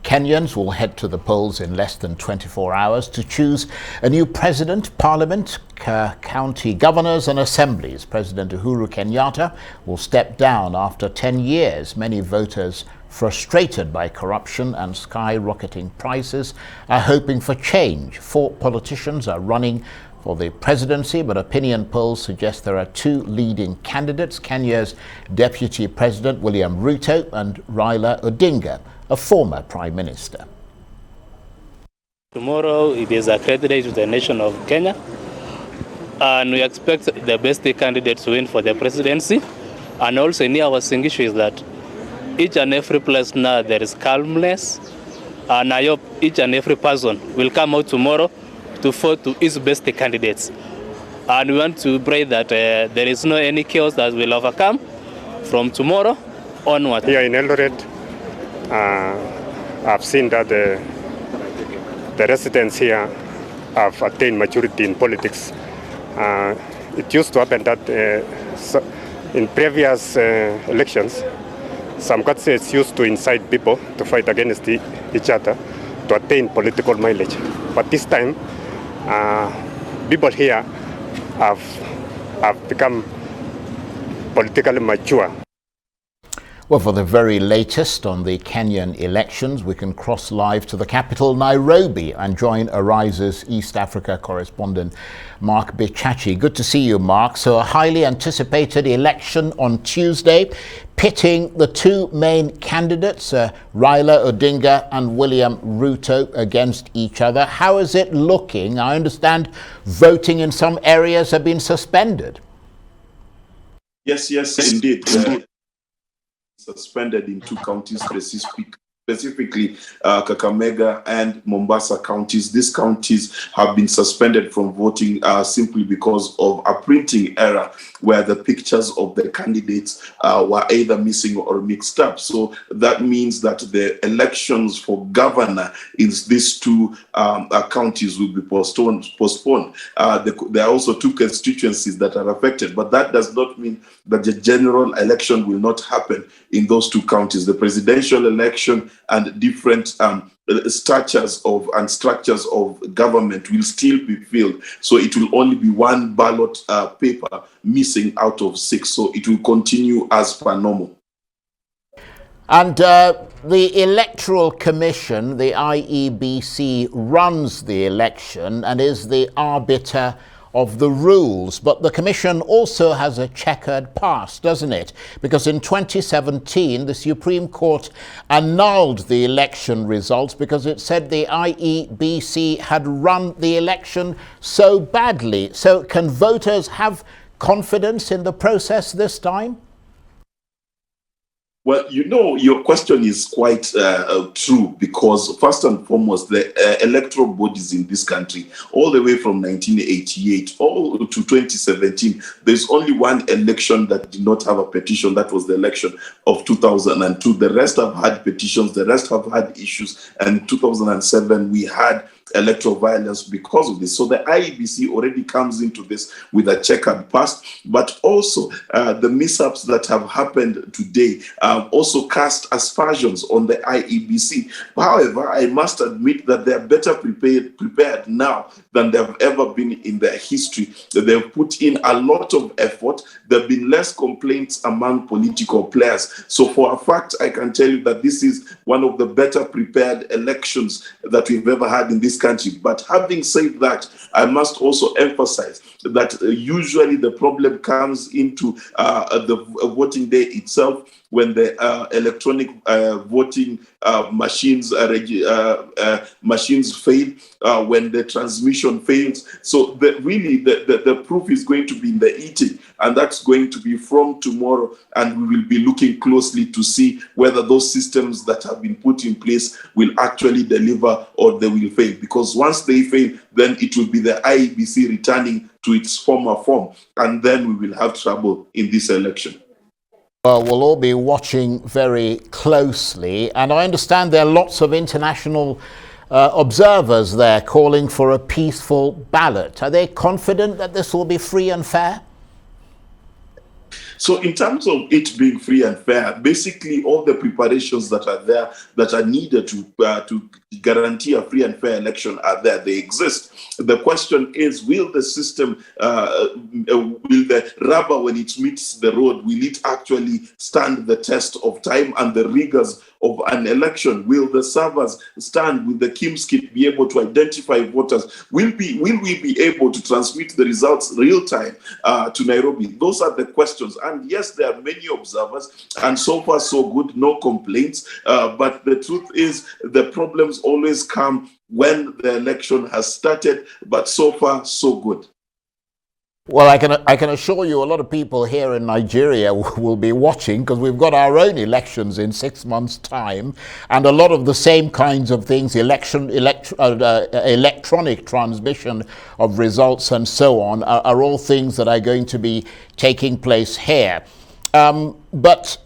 Kenyans will head to the polls in less than 24 hours to choose a new president, parliament, county governors and assemblies. President Uhuru Kenyatta will step down after 10 years. Many voters, frustrated by corruption and skyrocketing prices, are hoping for change. 4 politicians are running for the presidency, but opinion polls suggest there are 2 leading candidates: Kenya's Deputy President William Ruto and Raila Odinga, a former Prime Minister. Tomorrow it is a great day to the nation of Kenya, and we expect the best candidate to win for the presidency. And also in our issue is that each and every place now there is calmness, and I hope each and every person will come out tomorrow to vote to his best candidates. And we want to pray that there is no any chaos that will overcome from tomorrow onward. Here in Eldoret, I've seen that the residents here have attained maturity in politics. It used to happen that in previous elections, some candidates used to incite people to fight against each other to attain political mileage. But this time, people here have become politically mature. Well, for the very latest on the Kenyan elections, we can cross live to the capital, Nairobi, and join Arise's East Africa correspondent, Mark Bichachi. Good to see you, Mark. So a highly anticipated election on Tuesday, pitting the 2 main candidates, Raila Odinga and William Ruto, against each other. How is it looking? I understand voting in some areas have been suspended. Yes, indeed. Suspended in 2 counties, specifically Kakamega and Mombasa counties. These counties have been suspended from voting simply because of a printing error where the pictures of the candidates were either missing or mixed up. So that means that the elections for governor in these 2 counties will be postponed. There are also 2 constituencies that are affected, but that does not mean that the general election will not happen in those 2 counties. The presidential election and different structures of government will still be filled. So it will only be 1 ballot paper missing out of 6. So it will continue as per normal. And the Electoral Commission, the IEBC, runs the election and is the arbiter of the rules. But the Commission also has a checkered past, doesn't it? Because in 2017, the Supreme Court annulled the election results because it said the IEBC had run the election so badly. So can voters have confidence in the process this time? Well, your question is quite true, because first and foremost, the electoral bodies in this country, all the way from 1988 all to 2017, there's only 1 election that did not have a petition. That was the election of 2002. The rest have had petitions. The rest have had issues. And in 2007, we had electoral violence because of this. So the IEBC already comes into this with a checkered past, but also the mishaps that have happened today also cast aspersions on the IEBC. However, I must admit that they are better prepared now than they have ever been in their history. They've put in a lot of effort. There have been less complaints among political players. So for a fact, I can tell you that this is one of the better prepared elections that we've ever had in this country. But having said that, I must also emphasize that usually the problem comes into the voting day itself, when the electronic voting machines fail, when the transmission fails. So the proof is going to be in the eating, and that's going to be from tomorrow, and we will be looking closely to see whether those systems that have been put in place will actually deliver or they will fail. Because once they fail, then it will be the IEBC returning to its former form, and then we will have trouble in this election. Well, we'll all be watching very closely, and I understand there are lots of international observers there calling for a peaceful ballot. Are they confident that this will be free and fair? So in terms of it being free and fair, basically all the preparations that are there that are needed to guarantee a free and fair election are there. They exist. The question is, will the system, will the rubber, when it meets the road, will it actually stand the test of time and the rigors of an election? Will the servers stand? Will the Kimskit be able to identify voters? Will we be able to transmit the results real time to Nairobi? Those are the questions. And yes, there are many observers, and so far so good, no complaints. But the truth is, the problems always come when the election has started. But so far so good. Well, I can assure you a lot of people here in Nigeria will be watching, because we've got our own elections in 6 months' time, and a lot of the same kinds of things, electronic transmission of results and so on, are all things that are going to be taking place here. But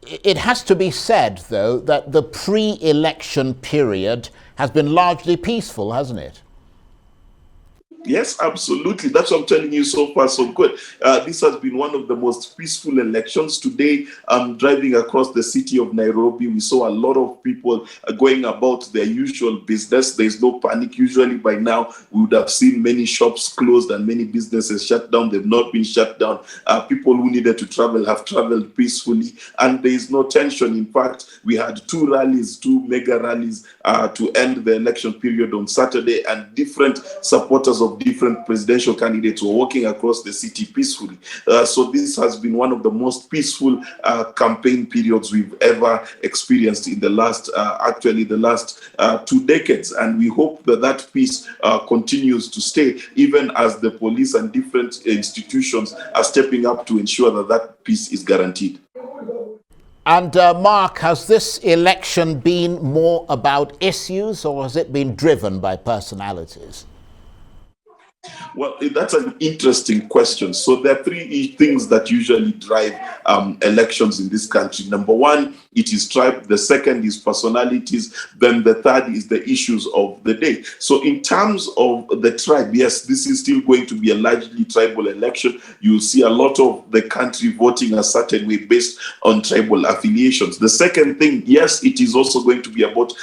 it has to be said, though, that the pre-election period has been largely peaceful, hasn't it? Yes, absolutely. That's what I'm telling you. So far, so good. This has been one of the most peaceful elections. Today, driving across the city of Nairobi, we saw a lot of people going about their usual business. There's no panic. Usually by now, we would have seen many shops closed and many businesses shut down. They've not been shut down. People who needed to travel have traveled peacefully, and there is no tension. In fact, we had two mega rallies to end the election period on Saturday, and different supporters of different presidential candidates were walking across the city peacefully. So this has been one of the most peaceful campaign periods we've ever experienced in the last 2 decades. And we hope that that peace continues to stay, even as the police and different institutions are stepping up to ensure that that peace is guaranteed. And Mark, has this election been more about issues, or has it been driven by personalities? Well, that's an interesting question. So there are three things that usually drive elections in this country. Number one, it is tribe. The second is personalities. Then the third is the issues of the day. So in terms of the tribe, yes, this is still going to be a largely tribal election. You'll see a lot of the country voting a certain way based on tribal affiliations. The second thing, yes, it is also going to be about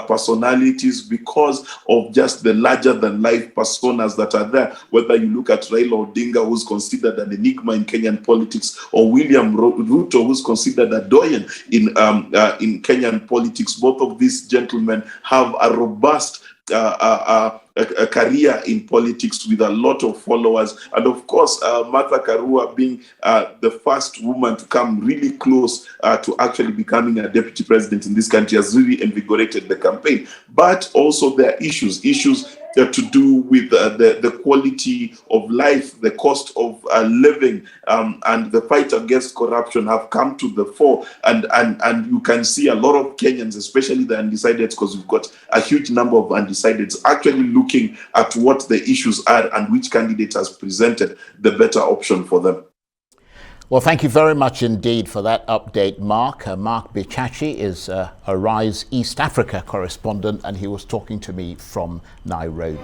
personalities, because of just the larger than life personas that are there. Whether you look at Raila Odinga, who's considered an enigma in Kenyan politics, or William Ruto, who's considered a doyen in Kenyan politics, both of these gentlemen have a robust a career in politics with a lot of followers. And of course, Martha Karua being the first woman to come really close to actually becoming a deputy president in this country has really invigorated the campaign. But also there are issues to do with the quality of life, the cost of living, and the fight against corruption have come to the fore. And you can see a lot of Kenyans, especially the undecideds, because we've got a huge number of undecideds, actually looking at what the issues are and which candidate has presented the better option for them. Well, thank you very much indeed for that update, Mark. Mark Bichachi is a Rise East Africa correspondent, and he was talking to me from Nairobi.